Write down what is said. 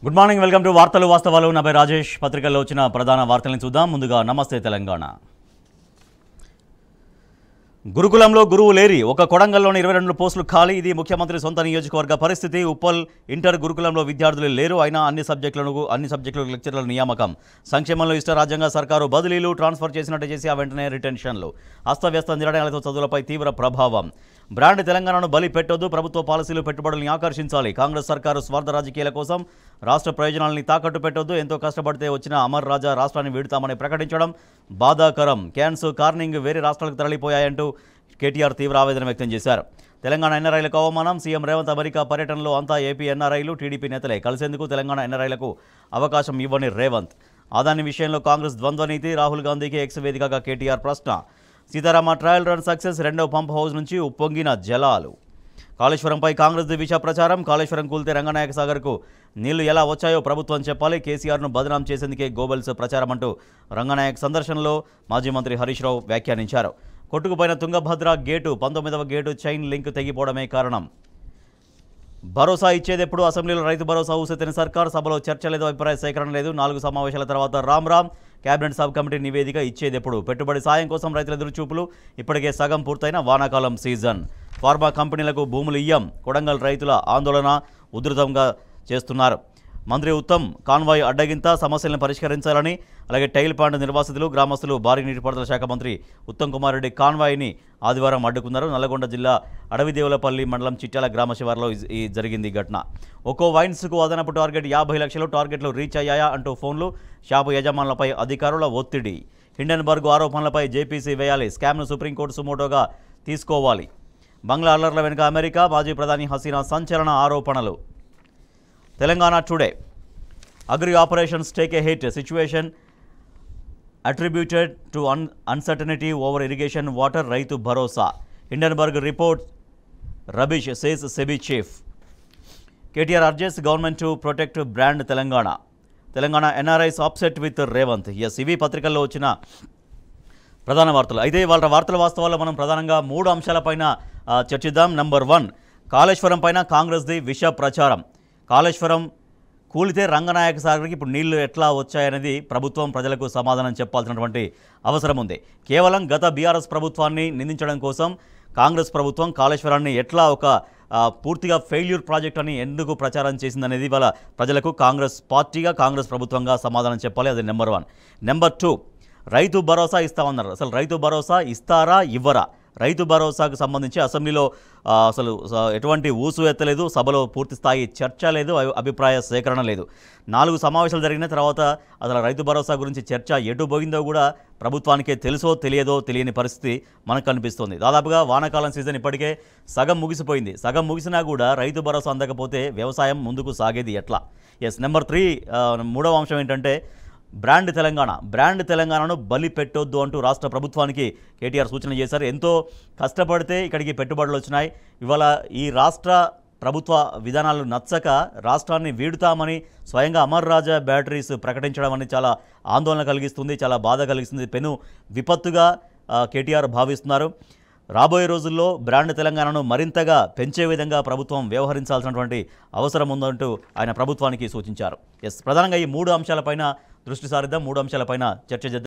Good morning, welcome to వార్తలు వాస్తవాలు. నా పేరు రాజేష్. పత్రికల్లో వచ్చిన ప్రధాన వార్తలను చూద్దాం. ముందుగా నమస్తే తెలంగాణ. గురుకులంలో గురువు లేరి, ఒక కొడంగల్లోని 22 పోస్టులు ఖాళీ. ఇది ముఖ్యమంత్రి సొంత నియోజకవర్గ పరిస్థితి. ఉప్పల్ ఇంటర్ గురుకులంలో విద్యార్థులు లేరు. అయినా అన్ని సబ్జెక్టులకు లెక్చర్ల నియామకం. సంక్షేమంలో ఇష్టరాజ్యంగా సర్కారు బదిలీలు, ట్రాన్స్ఫర్ చేసినట్టు చేసి ఆ వెంటనే రిటెన్షన్లు. అస్తవ్యస్త నిర్ణయాలతో చదువులపై తీవ్ర ప్రభావం. బ్రాండ్ తెలంగాణను బలి పెట్టొద్దు, ప్రభుత్వ పాలసీలు పెట్టుబడుల్ని ఆకర్షించాలి. కాంగ్రెస్ సర్కారు స్వార్థ రాజకీయాల కోసం రాష్ట్ర ప్రయోజనాలని తాకట్టు పెట్టొద్దు. ఎంతో కష్టపడితే వచ్చిన అమర్ రాజా రాష్ట్రాన్ని వీడుతామని ప్రకటించడం బాధాకరం. క్యాన్స్ కార్నింగ్ వేరే రాష్ట్రాలకు తరలిపోయాయంటూ కేటీఆర్ తీవ్ర ఆవేదన వ్యక్తం చేశారు. తెలంగాణ ఎన్ఆర్ఐలకు అవమానం. సీఎం రేవంత్ అమెరికా పర్యటనలో అంతా ఏపీ ఎన్ఆర్ఐలు, టీడీపీ నేతలే. కలిసేందుకు తెలంగాణ ఎన్ఆర్ఐలకు అవకాశం ఇవ్వని రేవంత్. అదాని విషయంలో కాంగ్రెస్ ద్వంద్వ నీతి. రాహుల్ గాంధీకి ఎక్స్ వేదికగా కేటీఆర్ ప్రశ్న. Sitarama trial run success. రెండవ పంప్ హౌస్ నుంచి ఉప్పొంగిన జలాలు. కాళేశ్వరంపై కాంగ్రెస్ విష ప్రచారం. కాళేశ్వరం కూల్తే రంగనాయక సాగర్కు నీళ్లు ఎలా వచ్చాయో ప్రభుత్వం చెప్పాలి. కేసీఆర్ను బదనాం చేసేందుకే గోబెల్స్ ప్రచారం అంటూ రంగనాయక్ సందర్శనలో మాజీ మంత్రి హరీష్ రావు వ్యాఖ్యానించారు. కొట్టుకుపోయిన తుంగభద్ర గేటు 19వ గేటు చైన్ లింక్ తెగిపోవడమే కారణం. భరోసా ఇచ్చేదెప్పుడు? అసెంబ్లీలో రైతు భరోసా ఊసెత్తిన సర్కార్. సభలో చర్చ లేదు, అభిప్రాయ సేకరణ లేదు. 4 సమావేశాల తర్వాత రామ్ కేబినెట్ సబ్ కమిటీ నివేదిక ఇచ్చేదెప్పుడు? పెట్టుబడి సాయం కోసం రైతుల ఎదురుచూపులు. ఇప్పటికే సగం పూర్తయిన వానాకాలం సీజన్. ఫార్మా కంపెనీలకు భూములు ఇయ్యం. కొడంగల్ రైతుల ఆందోళన ఉధృతంగా చేస్తున్నారు. మంత్రి ఉత్తమ్ కాన్వాయ్ అడ్డగింత. సమస్యలను పరిష్కరించాలని, అలాగే టైల్ పాండ్ నిర్వాసితులు, గ్రామస్తులు భారీ నీటిపారుదల శాఖ మంత్రి ఉత్తమ్ కుమార్ రెడ్డి కాన్వాయ్ని ఆదివారం అడ్డుకున్నారు. నల్లగొండ జిల్లా అడవిదేవులపల్లి మండలం చిట్యాల గ్రామ శివారులో జరిగింది ఘటన. ఒక్కో వైన్స్కు అదనపు టార్గెట్ 50 లక్షలు. టార్గెట్లు రీచ్ అయ్యాయా అంటూ ఫోన్లు. షాపు యజమానులపై అధికారుల ఒత్తిడి. హిండెన్బర్గ్ ఆరోపణలపై జేపీసీ వేయాలి. స్కామ్ను సుప్రీంకోర్టు సుమోటోగా తీసుకోవాలి. బంగ్లా అల్లర్ల వెనుక అమెరికా. మాజీ ప్రధాని హసీనా సంచలన ఆరోపణలు. Telangana today. Agri operations take a hit. Situation attributed to uncertainty over irrigation water. Rythu Bharosa. Hindenburg report rubbish says SEBI chief. KTR urges government to protect brand Telangana. Telangana NRIs offset with Revanth. ఇవి పత్రికల్లో వచ్చిన ప్రధాన వార్తలు. అయితే వాళ్ళ వార్తల వాస్తవాల్లో మనం ప్రధానంగా 3 అంశాలపైన చర్చిద్దాం. నంబర్ 1, కాళేశ్వరం పైన కాంగ్రెస్ది విష ప్రచారం. కాళేశ్వరం కూలితే రంగనాయక సాగర్కి ఇప్పుడు నీళ్లు ఎట్లా వచ్చాయనేది ప్రభుత్వం ప్రజలకు సమాధానం చెప్పాల్సినటువంటి అవసరం ఉంది. కేవలం గత బీఆర్ఎస్ ప్రభుత్వాన్ని నిందించడం కోసం కాంగ్రెస్ ప్రభుత్వం కాళేశ్వరాన్ని ఎట్లా ఒక పూర్తిగా ఫెయిల్యూర్ ప్రాజెక్ట్ అని ఎందుకు ప్రచారం చేసిందనేది వాళ్ళ ప్రజలకు కాంగ్రెస్ పార్టీగా, కాంగ్రెస్ ప్రభుత్వంగా సమాధానం చెప్పాలి. అది నెంబర్ 1. నెంబర్ 2, రైతు భరోసా ఇస్తామన్నారు. అసలు రైతు భరోసా ఇస్తారా ఇవ్వరా? రైతు భరోసాకు సంబంధించి అసెంబ్లీలో అసలు ఎటువంటి ఊసు ఎత్తలేదు. సభలో పూర్తి స్థాయి చర్చ లేదు, అభిప్రాయ సేకరణ లేదు. 4 సమావేశాలు జరిగిన తర్వాత అసలు రైతు భరోసా గురించి చర్చ ఎటు పోయిందో కూడా ప్రభుత్వానికే తెలుసో తెలియదో తెలియని పరిస్థితి మనకు కనిపిస్తుంది. దాదాపుగా వానాకాలం సీజన్ ఇప్పటికే సగం ముగిసిపోయింది. సగం ముగిసినా కూడా రైతు భరోసా అందకపోతే వ్యవసాయం ముందుకు సాగేది ఎట్లా? నెంబర్ 3, 3వ అంశం ఏంటంటే బ్రాండ్ తెలంగాణ. బ్రాండ్ తెలంగాణను బలి పెట్టొద్దు అంటూ రాష్ట్ర ప్రభుత్వానికి కేటీఆర్ సూచన చేశారు. ఎంతో కష్టపడితే ఇక్కడికి పెట్టుబడులు వచ్చినాయి. ఇవాళ ఈ రాష్ట్ర ప్రభుత్వ విధానాలు నచ్చక రాష్ట్రాన్ని వీడుతామని స్వయంగా అమర్ రాజా బ్యాటరీస్ ప్రకటించడం అని చాలా ఆందోళన కలిగిస్తుంది, చాలా బాధ కలిగిస్తుంది. పెను విపత్తుగా కేటీఆర్ భావిస్తున్నారు. రాబోయే రోజుల్లో బ్రాండ్ తెలంగాణను మరింతగా పెంచే విధంగా ప్రభుత్వం వ్యవహరించాల్సినటువంటి అవసరం ఉందంటూ ఆయన ప్రభుత్వానికి సూచించారు. ప్రధానంగా ఈ 3 అంశాలపైన దృష్టి సారిద్దాం. 3 అంశాలపైన చర్చ చేద్దాం.